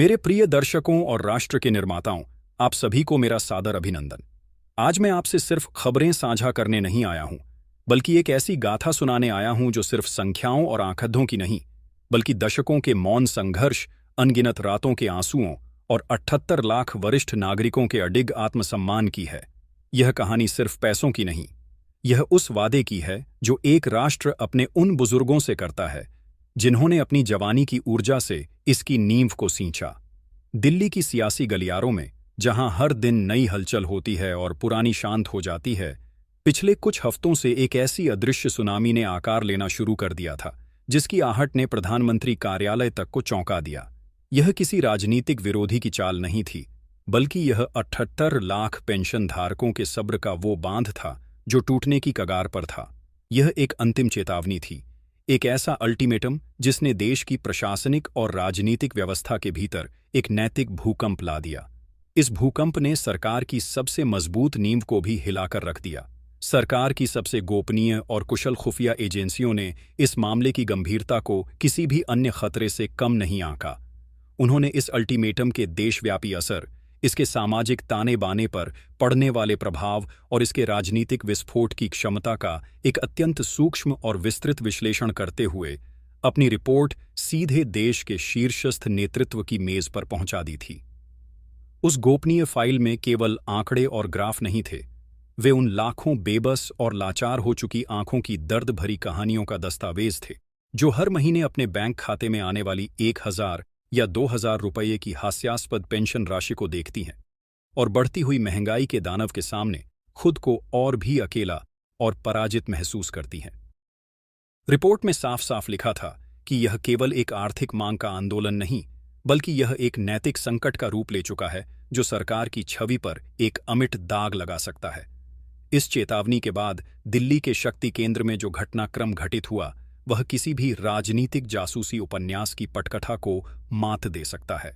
मेरे प्रिय दर्शकों और राष्ट्र के निर्माताओं, आप सभी को मेरा सादर अभिनंदन। आज मैं आपसे सिर्फ खबरें साझा करने नहीं आया हूं, बल्कि एक ऐसी गाथा सुनाने आया हूं जो सिर्फ संख्याओं और आंकड़ों की नहीं, बल्कि दशकों के मौन संघर्ष, अनगिनत रातों के आंसुओं और 78 लाख वरिष्ठ नागरिकों के अडिग आत्मसम्मान की है। यह कहानी सिर्फ पैसों की नहीं, यह उस वादे की है जो एक राष्ट्र अपने उन बुजुर्गों से करता है जिन्होंने अपनी जवानी की ऊर्जा से इसकी नींव को सींचा। दिल्ली की सियासी गलियारों में, जहां हर दिन नई हलचल होती है और पुरानी शांत हो जाती है, पिछले कुछ हफ्तों से एक ऐसी अदृश्य सुनामी ने आकार लेना शुरू कर दिया था जिसकी आहट ने प्रधानमंत्री कार्यालय तक को चौंका दिया। यह किसी राजनीतिक विरोधी की चाल नहीं थी, बल्कि यह 78 लाख पेंशन धारकों के सब्र का वो बांध था जो टूटने की कगार पर था। यह एक अंतिम चेतावनी थी, एक ऐसा अल्टीमेटम जिसने देश की प्रशासनिक और राजनीतिक व्यवस्था के भीतर एक नैतिक भूकंप ला दिया। इस भूकंप ने सरकार की सबसे मजबूत नींव को भी हिलाकर रख दिया। सरकार की सबसे गोपनीय और कुशल खुफिया एजेंसियों ने इस मामले की गंभीरता को किसी भी अन्य खतरे से कम नहीं आंका। उन्होंने इस अल्टीमेटम के देशव्यापी असर, इसके सामाजिक ताने बाने पर पड़ने वाले प्रभाव और इसके राजनीतिक विस्फोट की क्षमता का एक अत्यंत सूक्ष्म और विस्तृत विश्लेषण करते हुए अपनी रिपोर्ट सीधे देश के शीर्षस्थ नेतृत्व की मेज पर पहुंचा दी थी। उस गोपनीय फाइल में केवल आंकड़े और ग्राफ नहीं थे, वे उन लाखों बेबस और लाचार हो चुकी आंखों की दर्द भरी कहानियों का दस्तावेज थे, जो हर महीने अपने बैंक खाते में आने वाली 1000 या 2000 रुपये की हास्यास्पद पेंशन राशि को देखती हैं और बढ़ती हुई महंगाई के दानव के सामने खुद को और भी अकेला और पराजित महसूस करती हैं। रिपोर्ट में साफ साफ लिखा था कि यह केवल एक आर्थिक मांग का आंदोलन नहीं, बल्कि यह एक नैतिक संकट का रूप ले चुका है जो सरकार की छवि पर एक अमिट दाग लगा सकता है। इस चेतावनी के बाद दिल्ली के शक्ति केंद्र में जो घटनाक्रम घटित हुआ, वह किसी भी राजनीतिक जासूसी उपन्यास की पटकथा को मात दे सकता है।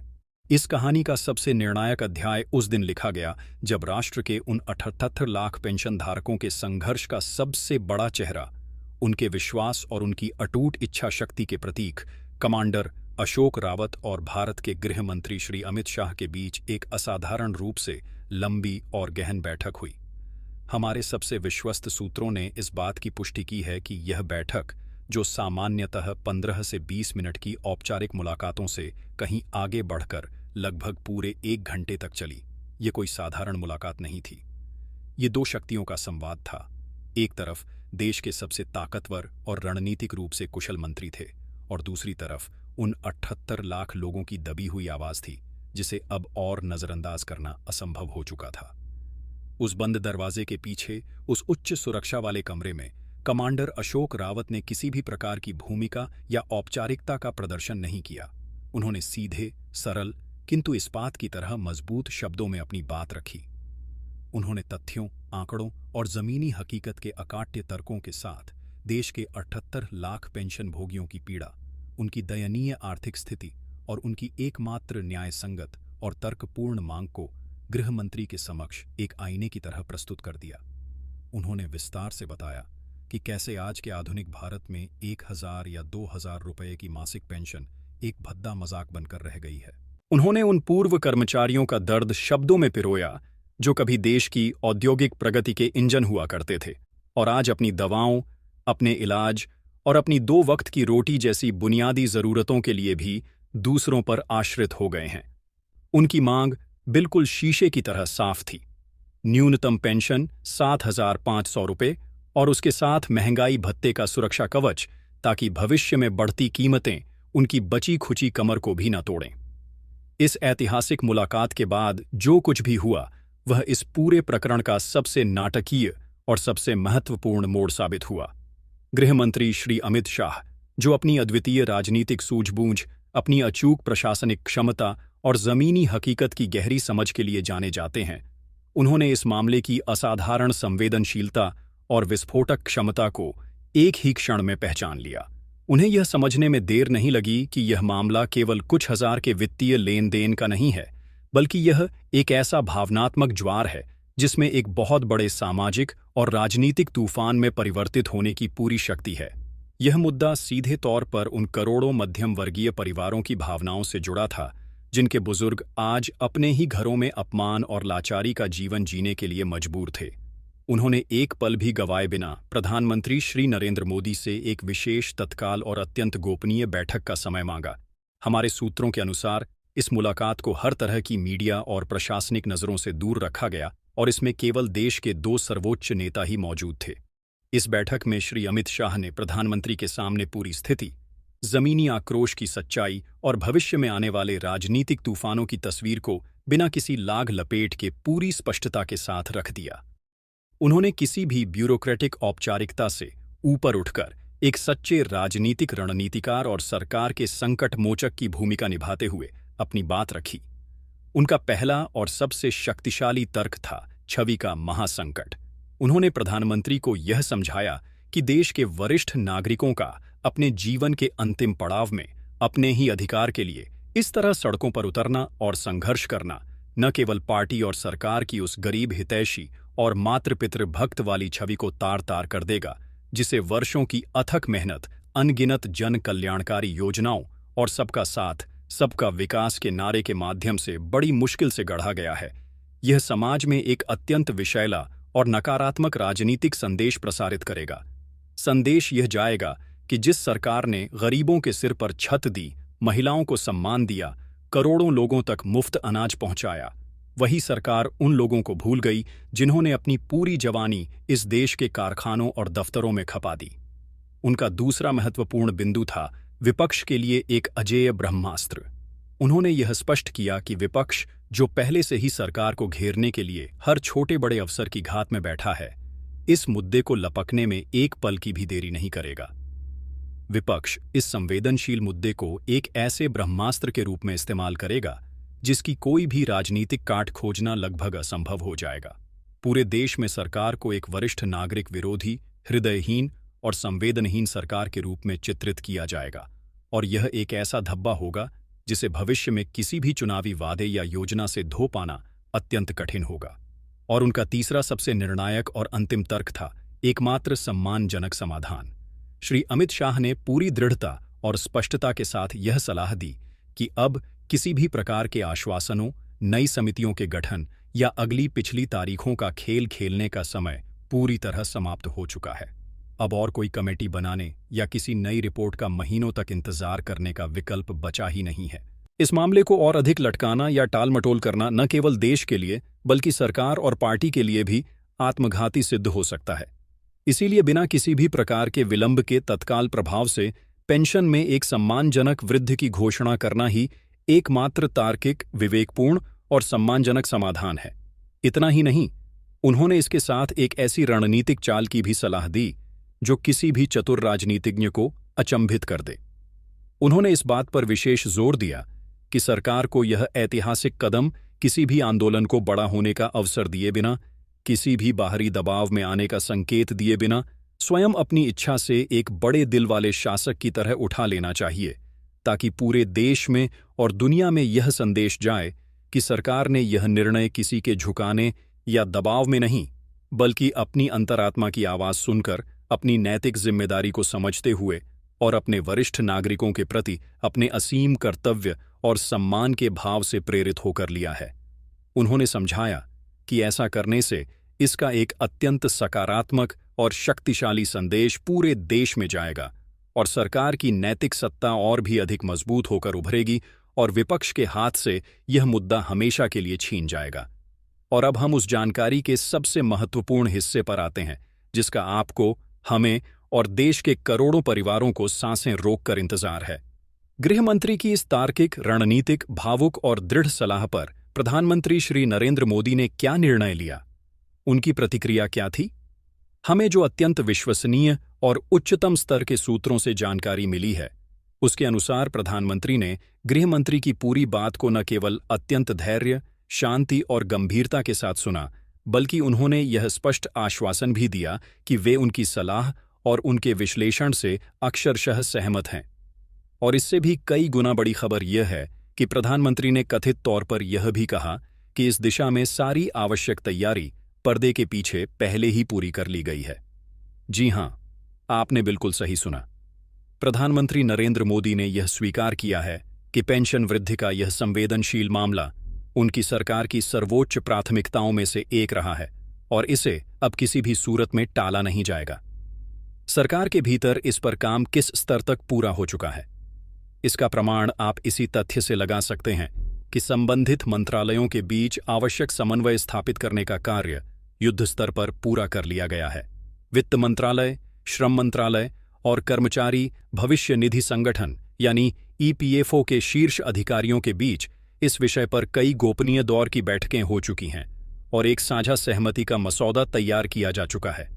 इस कहानी का सबसे निर्णायक अध्याय उस दिन लिखा गया जब राष्ट्र के उन 78 लाख पेंशन धारकों के संघर्ष का सबसे बड़ा चेहरा, उनके विश्वास और उनकी अटूट इच्छा शक्ति के प्रतीक कमांडर अशोक रावत और भारत के गृह मंत्री श्री अमित शाह के बीच एक असाधारण रूप से लंबी और गहन बैठक हुई। हमारे सबसे विश्वस्त सूत्रों ने इस बात की पुष्टि की है कि यह बैठक, जो सामान्यतः 15 से 20 मिनट की औपचारिक मुलाकातों से कहीं आगे बढ़कर लगभग पूरे 1 घंटे तक चली, ये कोई साधारण मुलाकात नहीं थी। ये दो शक्तियों का संवाद था। एक तरफ देश के सबसे ताकतवर और रणनीतिक रूप से कुशल मंत्री थे, और दूसरी तरफ उन 78 लाख लोगों की दबी हुई आवाज थी जिसे अब और नजरअंदाज करना असंभव हो चुका था। उस बंद दरवाजे के पीछे, उस उच्च सुरक्षा वाले कमरे में, कमांडर अशोक रावत ने किसी भी प्रकार की भूमिका या औपचारिकता का प्रदर्शन नहीं किया। उन्होंने सीधे, सरल किंतु इस्पात की तरह मजबूत शब्दों में अपनी बात रखी। उन्होंने तथ्यों, आंकड़ों और जमीनी हकीकत के अकाट्य तर्कों के साथ देश के 78 लाख पेंशन भोगियों की पीड़ा, उनकी दयनीय आर्थिक स्थिति और उनकी एकमात्र न्यायसंगत और तर्कपूर्ण मांग को गृह मंत्री के समक्ष एक आईने की तरह प्रस्तुत कर दिया। उन्होंने विस्तार से बताया कि कैसे आज के आधुनिक भारत में 1000 या 2000 रुपये की मासिक पेंशन एक भद्दा मजाक बनकर रह गई है। उन्होंने उन पूर्व कर्मचारियों का दर्द शब्दों में पिरोया जो कभी देश की औद्योगिक प्रगति के इंजन हुआ करते थे और आज अपनी दवाओं, अपने इलाज और अपनी 2 वक्त की रोटी जैसी बुनियादी जरूरतों के लिए भी दूसरों पर आश्रित हो गए हैं। उनकी मांग बिल्कुल शीशे की तरह साफ थी। न्यूनतम पेंशन 7500 रुपये और उसके साथ महंगाई भत्ते का सुरक्षा कवच, ताकि भविष्य में बढ़ती कीमतें उनकी बची खुची कमर को भी न तोड़ें। इस ऐतिहासिक मुलाकात के बाद जो कुछ भी हुआ, वह इस पूरे प्रकरण का सबसे नाटकीय और सबसे महत्वपूर्ण मोड़ साबित हुआ। गृह मंत्री श्री अमित शाह, जो अपनी अद्वितीय राजनीतिक सूझबूझ, अपनी अचूक प्रशासनिक क्षमता और जमीनी हकीकत की गहरी समझ के लिए जाने जाते हैं, उन्होंने इस मामले की असाधारण संवेदनशीलता और विस्फोटक क्षमता को एक ही क्षण में पहचान लिया। उन्हें यह समझने में देर नहीं लगी कि यह मामला केवल कुछ हजार के वित्तीय लेन देन का नहीं है, बल्कि यह एक ऐसा भावनात्मक ज्वार है जिसमें एक बहुत बड़े सामाजिक और राजनीतिक तूफान में परिवर्तित होने की पूरी शक्ति है। यह मुद्दा सीधे तौर पर उन करोड़ों मध्यम वर्गीय परिवारों की भावनाओं से जुड़ा था जिनके बुजुर्ग आज अपने ही घरों में अपमान और लाचारी का जीवन जीने के लिए मजबूर थे। उन्होंने एक पल भी गंवाए बिना प्रधानमंत्री श्री नरेंद्र मोदी से एक विशेष, तत्काल और अत्यंत गोपनीय बैठक का समय मांगा। हमारे सूत्रों के अनुसार इस मुलाकात को हर तरह की मीडिया और प्रशासनिक नज़रों से दूर रखा गया और इसमें केवल देश के 2 सर्वोच्च नेता ही मौजूद थे। इस बैठक में श्री अमित शाह ने प्रधानमंत्री के सामने पूरी स्थिति, जमीनी आक्रोश की सच्चाई और भविष्य में आने वाले राजनीतिक तूफानों की तस्वीर को बिना किसी लाग लपेट के पूरी स्पष्टता के साथ रख दिया। उन्होंने किसी भी ब्यूरोक्रेटिक औपचारिकता से ऊपर उठकर एक सच्चे राजनीतिक रणनीतिकार और सरकार के संकट मोचक की भूमिका निभाते हुए अपनी बात रखी। उनका पहला और सबसे शक्तिशाली तर्क था छवि का महासंकट। उन्होंने प्रधानमंत्री को यह समझाया कि देश के वरिष्ठ नागरिकों का अपने जीवन के अंतिम पड़ाव में अपने ही अधिकार के लिए इस तरह सड़कों पर उतरना और संघर्ष करना न केवल पार्टी और सरकार की उस गरीब, हितैषी और मातृपितृ भक्त वाली छवि को तार तार कर देगा, जिसे वर्षों की अथक मेहनत, अनगिनत जन कल्याणकारी योजनाओं और सबका साथ, सबका विकास के नारे के माध्यम से बड़ी मुश्किल से गढ़ा गया है। यह समाज में एक अत्यंत विषैला और नकारात्मक राजनीतिक संदेश प्रसारित करेगा। संदेश यह जाएगा कि जिस सरकार ने गरीबों के सिर पर छत दी, महिलाओं को सम्मान दिया, करोड़ों लोगों तक मुफ्त अनाज पहुंचाया, वही सरकार उन लोगों को भूल गई जिन्होंने अपनी पूरी जवानी इस देश के कारखानों और दफ्तरों में खपा दी। उनका दूसरा महत्वपूर्ण बिंदु था विपक्ष के लिए एक अजेय ब्रह्मास्त्र। उन्होंने यह स्पष्ट किया कि विपक्ष, जो पहले से ही सरकार को घेरने के लिए हर छोटे बड़े अवसर की घात में बैठा है, इस मुद्दे को लपकने में एक पल की भी देरी नहीं करेगा। विपक्ष इस संवेदनशील मुद्दे को एक ऐसे ब्रह्मास्त्र के रूप में इस्तेमाल करेगा जिसकी कोई भी राजनीतिक काट खोजना लगभग असंभव हो जाएगा। पूरे देश में सरकार को एक वरिष्ठ नागरिक विरोधी, हृदयहीन और संवेदनहीन सरकार के रूप में चित्रित किया जाएगा, और यह एक ऐसा धब्बा होगा जिसे भविष्य में किसी भी चुनावी वादे या योजना से धो पाना अत्यंत कठिन होगा। और उनका तीसरा सबसे निर्णायक और अंतिम तर्क था एकमात्र सम्मानजनक समाधान। श्री अमित शाह ने पूरी दृढ़ता और स्पष्टता के साथ यह सलाह दी कि अब किसी भी प्रकार के आश्वासनों, नई समितियों के गठन या अगली पिछली तारीखों का खेल खेलने का समय पूरी तरह समाप्त हो चुका है। अब और कोई कमेटी बनाने या किसी नई रिपोर्ट का महीनों तक इंतजार करने का विकल्प बचा ही नहीं है। इस मामले को और अधिक लटकाना या टालमटोल करना न केवल देश के लिए बल्कि सरकार और पार्टी के लिए भी आत्मघाती सिद्ध हो सकता है। इसीलिए बिना किसी भी प्रकार के विलंब के तत्काल प्रभाव से पेंशन में एक सम्मानजनक वृद्धि की घोषणा करना ही एकमात्र तार्किक, विवेकपूर्ण और सम्मानजनक समाधान है। इतना ही नहीं, उन्होंने इसके साथ एक ऐसी रणनीतिक चाल की भी सलाह दी जो किसी भी चतुर राजनीतिज्ञ को अचंभित कर दे। उन्होंने इस बात पर विशेष जोर दिया कि सरकार को यह ऐतिहासिक कदम किसी भी आंदोलन को बड़ा होने का अवसर दिए बिना, किसी भी बाहरी दबाव में आने का संकेत दिए बिना स्वयं अपनी इच्छा से एक बड़े दिल वाले शासक की तरह उठा लेना चाहिए, ताकि पूरे देश में और दुनिया में यह संदेश जाए कि सरकार ने यह निर्णय किसी के झुकाने या दबाव में नहीं, बल्कि अपनी अंतरात्मा की आवाज सुनकर, अपनी नैतिक जिम्मेदारी को समझते हुए और अपने वरिष्ठ नागरिकों के प्रति अपने असीम कर्तव्य और सम्मान के भाव से प्रेरित होकर लिया है। उन्होंने समझाया कि ऐसा करने से इसका एक अत्यंत सकारात्मक और शक्तिशाली संदेश पूरे देश में जाएगा और सरकार की नैतिक सत्ता और भी अधिक मजबूत होकर उभरेगी और विपक्ष के हाथ से यह मुद्दा हमेशा के लिए छीन जाएगा। और अब हम उस जानकारी के सबसे महत्वपूर्ण हिस्से पर आते हैं जिसका आपको, हमें और देश के करोड़ों परिवारों को सांसें रोककर इंतजार है। गृह मंत्री की इस तार्किक, रणनीतिक, भावुक और दृढ़ सलाह पर प्रधानमंत्री श्री नरेंद्र मोदी ने क्या निर्णय लिया? उनकी प्रतिक्रिया क्या थी? हमें जो अत्यंत विश्वसनीय और उच्चतम स्तर के सूत्रों से जानकारी मिली है, उसके अनुसार प्रधानमंत्री ने गृह मंत्री की पूरी बात को न केवल अत्यंत धैर्य, शांति और गंभीरता के साथ सुना, बल्कि उन्होंने यह स्पष्ट आश्वासन भी दिया कि वे उनकी सलाह और उनके विश्लेषण से अक्षरशः सहमत हैं। और इससे भी कई गुना बड़ी खबर यह है कि प्रधानमंत्री ने कथित तौर पर यह भी कहा कि इस दिशा में सारी आवश्यक तैयारी पर्दे के पीछे पहले ही पूरी कर ली गई है। जी हां, आपने बिल्कुल सही सुना। प्रधानमंत्री नरेंद्र मोदी ने यह स्वीकार किया है कि पेंशन वृद्धि का यह संवेदनशील मामला उनकी सरकार की सर्वोच्च प्राथमिकताओं में से एक रहा है और इसे अब किसी भी सूरत में टाला नहीं जाएगा। सरकार के भीतर इस पर काम किस स्तर तक पूरा हो चुका है, इसका प्रमाण आप इसी तथ्य से लगा सकते हैं कि संबंधित मंत्रालयों के बीच आवश्यक समन्वय स्थापित करने का कार्य युद्ध स्तर पर पूरा कर लिया गया है। वित्त मंत्रालय, श्रम मंत्रालय और कर्मचारी भविष्य निधि संगठन यानी ईपीएफओ के शीर्ष अधिकारियों के बीच इस विषय पर कई गोपनीय दौर की बैठकें हो चुकी हैं और एक साझा सहमति का मसौदा तैयार किया जा चुका है।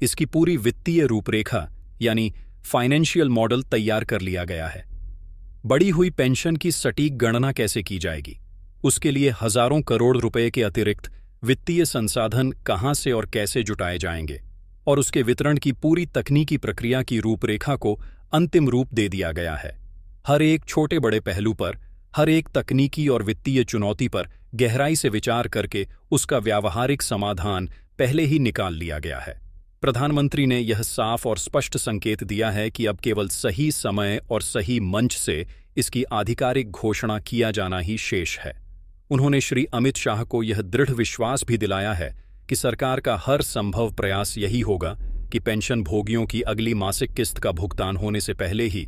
इसकी पूरी वित्तीय रूपरेखा यानी फाइनेंशियल मॉडल तैयार कर लिया गया है। बढ़ी हुई पेंशन की सटीक गणना कैसे की जाएगी, उसके लिए हजारों करोड़ रुपए के अतिरिक्त वित्तीय संसाधन कहां से और कैसे जुटाए जाएंगे और उसके वितरण की पूरी तकनीकी प्रक्रिया की रूपरेखा को अंतिम रूप दे दिया गया है। हर एक छोटे बड़े पहलू पर, हर एक तकनीकी और वित्तीय चुनौती पर गहराई से विचार करके उसका व्यावहारिक समाधान पहले ही निकाल लिया गया है। प्रधानमंत्री ने यह साफ और स्पष्ट संकेत दिया है कि अब केवल सही समय और सही मंच से इसकी आधिकारिक घोषणा किया जाना ही शेष है। उन्होंने श्री अमित शाह को यह दृढ़ विश्वास भी दिलाया है कि सरकार का हर संभव प्रयास यही होगा कि पेंशन भोगियों की अगली मासिक किस्त का भुगतान होने से पहले ही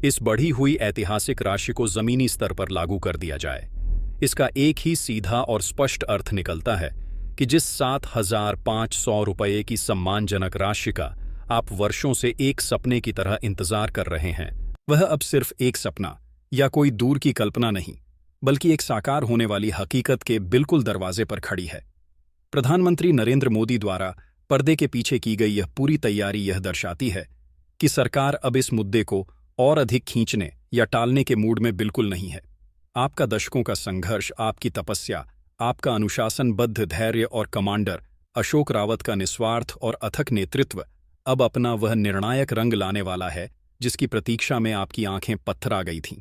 इस बढ़ी हुई ऐतिहासिक राशि को जमीनी स्तर पर लागू कर दिया जाए। इसका एक ही सीधा और स्पष्ट अर्थ निकलता है कि जिस 7,500 रुपये की सम्मानजनक राशि का आप वर्षों से एक सपने की तरह इंतजार कर रहे हैं, वह अब सिर्फ एक सपना या कोई दूर की कल्पना नहीं, बल्कि एक साकार होने वाली हकीकत के बिल्कुल दरवाजे पर खड़ी है। प्रधानमंत्री नरेंद्र मोदी द्वारा पर्दे के पीछे की गई यह पूरी तैयारी यह दर्शाती है कि सरकार अब इस मुद्दे को और अधिक खींचने या टालने के मूड में बिल्कुल नहीं है। आपका दशकों का संघर्ष, आपकी तपस्या, आपका अनुशासनबद्ध धैर्य और कमांडर अशोक रावत का निस्वार्थ और अथक नेतृत्व अब अपना वह निर्णायक रंग लाने वाला है जिसकी प्रतीक्षा में आपकी आंखें पत्थर आ गई थीं।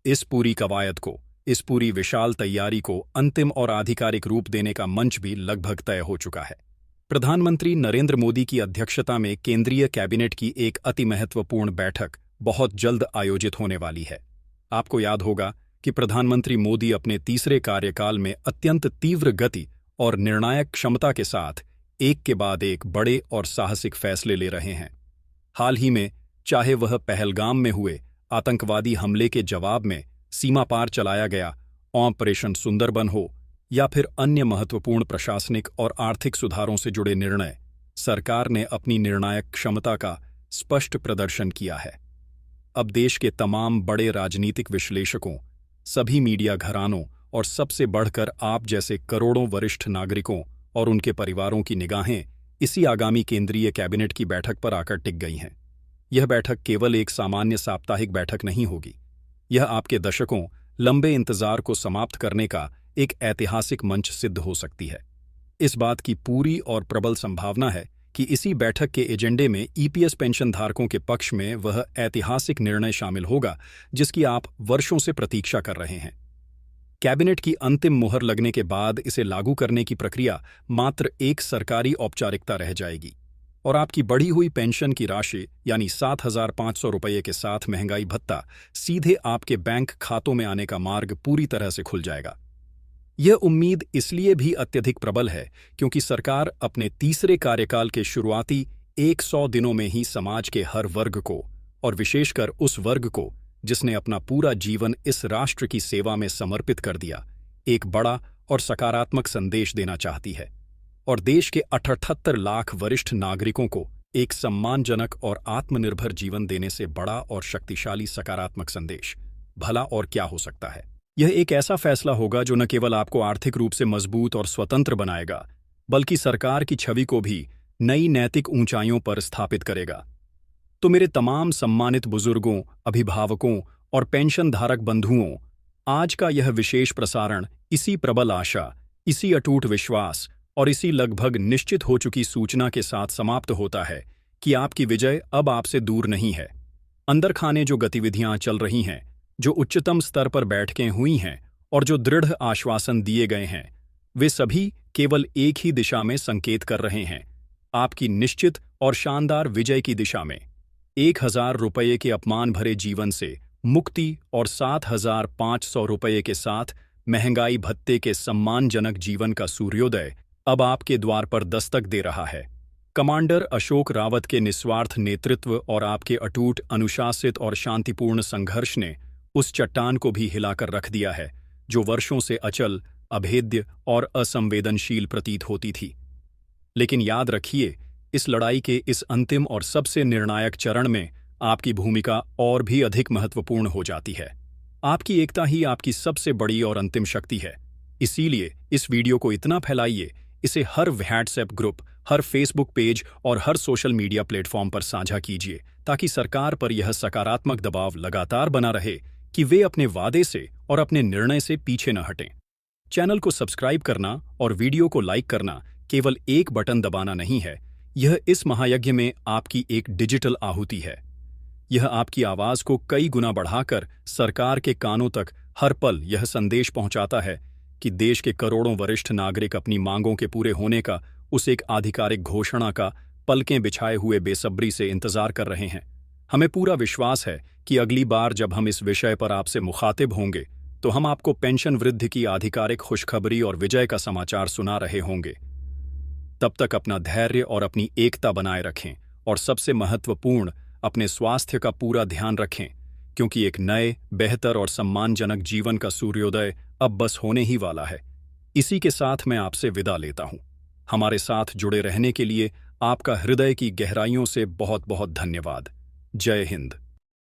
इस पूरी कवायद को, इस पूरी विशाल तैयारी को अंतिम और आधिकारिक रूप देने का मंच भी लगभग तय हो चुका है। प्रधानमंत्री नरेंद्र मोदी की अध्यक्षता में केंद्रीय कैबिनेट की एक अति महत्वपूर्ण बैठक बहुत जल्द आयोजित होने वाली है। आपको याद होगा कि प्रधानमंत्री मोदी अपने तीसरे कार्यकाल में अत्यंत तीव्र गति और निर्णायक क्षमता के साथ एक के बाद एक बड़े और साहसिक फैसले ले रहे हैं। हाल ही में चाहे वह पहलगाम में हुए आतंकवादी हमले के जवाब में सीमा पार चलाया गया ऑपरेशन सुंदरबन हो या फिर अन्य महत्वपूर्ण प्रशासनिक और आर्थिक सुधारों से जुड़े निर्णय, सरकार ने अपनी निर्णायक क्षमता का स्पष्ट प्रदर्शन किया है। अब देश के तमाम बड़े राजनीतिक विश्लेषकों, सभी मीडिया घरानों और सबसे बढ़कर आप जैसे करोड़ों वरिष्ठ नागरिकों और उनके परिवारों की निगाहें इसी आगामी केंद्रीय कैबिनेट की बैठक पर आकर टिक गई हैं। यह बैठक केवल एक सामान्य साप्ताहिक बैठक नहीं होगी। यह आपके दशकों लंबे इंतजार को समाप्त करने का एक ऐतिहासिक मंच सिद्ध हो सकती है। इस बात की पूरी और प्रबल संभावना है कि इसी बैठक के एजेंडे में ईपीएस पेंशन धारकों के पक्ष में वह ऐतिहासिक निर्णय शामिल होगा जिसकी आप वर्षों से प्रतीक्षा कर रहे हैं। कैबिनेट की अंतिम मुहर लगने के बाद इसे लागू करने की प्रक्रिया मात्र एक सरकारी औपचारिकता रह जाएगी और आपकी बढ़ी हुई पेंशन की राशि यानी 7,500 रुपये के साथ महंगाई भत्ता सीधे आपके बैंक खातों में आने का मार्ग पूरी तरह से खुल जाएगा। यह उम्मीद इसलिए भी अत्यधिक प्रबल है क्योंकि सरकार अपने तीसरे कार्यकाल के शुरुआती 100 दिनों में ही समाज के हर वर्ग को और विशेषकर उस वर्ग को जिसने अपना पूरा जीवन इस राष्ट्र की सेवा में समर्पित कर दिया, एक बड़ा और सकारात्मक संदेश देना चाहती है और देश के 78 लाख वरिष्ठ नागरिकों को एक सम्मानजनक और आत्मनिर्भर जीवन देने से बड़ा और शक्तिशाली सकारात्मक संदेश भला और क्या हो सकता है। यह एक ऐसा फैसला होगा जो न केवल आपको आर्थिक रूप से मजबूत और स्वतंत्र बनाएगा, बल्कि सरकार की छवि को भी नई नैतिक ऊंचाइयों पर स्थापित करेगा। तो मेरे तमाम सम्मानित बुजुर्गों, अभिभावकों और पेंशनधारक बंधुओं, आज का यह विशेष प्रसारण इसी प्रबल आशा, इसी अटूट विश्वास और इसी लगभग निश्चित हो चुकी सूचना के साथ समाप्त होता है कि आपकी विजय अब आपसे दूर नहीं है। अंदर खाने जो गतिविधियां चल रही हैं, जो उच्चतम स्तर पर बैठकें हुई हैं और जो दृढ़ आश्वासन दिए गए हैं, वे सभी केवल एक ही दिशा में संकेत कर रहे हैं, आपकी निश्चित और शानदार विजय की दिशा में। 1,000 रुपये के अपमान भरे जीवन से मुक्ति और 7,500 रुपये के साथ महंगाई भत्ते के सम्मानजनक जीवन का सूर्योदय अब आपके द्वार पर दस्तक दे रहा है। कमांडर अशोक रावत के निस्वार्थ नेतृत्व और आपके अटूट, अनुशासित और शांतिपूर्ण संघर्ष ने उस चट्टान को भी हिलाकर रख दिया है जो वर्षों से अचल, अभेद्य और असंवेदनशील प्रतीत होती थी। लेकिन याद रखिए, इस लड़ाई के इस अंतिम और सबसे निर्णायक चरण में आपकी भूमिका और भी अधिक महत्वपूर्ण हो जाती है। आपकी एकता ही आपकी सबसे बड़ी और अंतिम शक्ति है। इसीलिए इस वीडियो को इतना फैलाइए, इसे हर व्हाट्सएप ग्रुप, हर फेसबुक पेज और हर सोशल मीडिया प्लेटफॉर्म पर साझा कीजिए, ताकि सरकार पर यह सकारात्मक दबाव लगातार बना रहे कि वे अपने वादे से और अपने निर्णय से पीछे न हटें। चैनल को सब्सक्राइब करना और वीडियो को लाइक करना केवल एक बटन दबाना नहीं है, यह इस महायज्ञ में आपकी एक डिजिटल आहुति है। यह आपकी आवाज को कई गुना बढ़ाकर सरकार के कानों तक हर पल यह संदेश पहुंचाता है कि देश के करोड़ों वरिष्ठ नागरिक अपनी मांगों के पूरे होने का, उस एक आधिकारिक घोषणा का पलकें बिछाए हुए बेसब्री से इंतजार कर रहे हैं। हमें पूरा विश्वास है कि अगली बार जब हम इस विषय पर आपसे मुखातिब होंगे तो हम आपको पेंशन वृद्धि की आधिकारिक खुशखबरी और विजय का समाचार सुना रहे होंगे। तब तक अपना धैर्य और अपनी एकता बनाए रखें और सबसे महत्वपूर्ण, अपने स्वास्थ्य का पूरा ध्यान रखें, क्योंकि एक नए, बेहतर और सम्मानजनक जीवन का सूर्योदय अब बस होने ही वाला है। इसी के साथ मैं आपसे विदा लेता हूं। हमारे साथ जुड़े रहने के लिए आपका हृदय की गहराइयों से बहुत बहुत धन्यवाद। जय हिंद।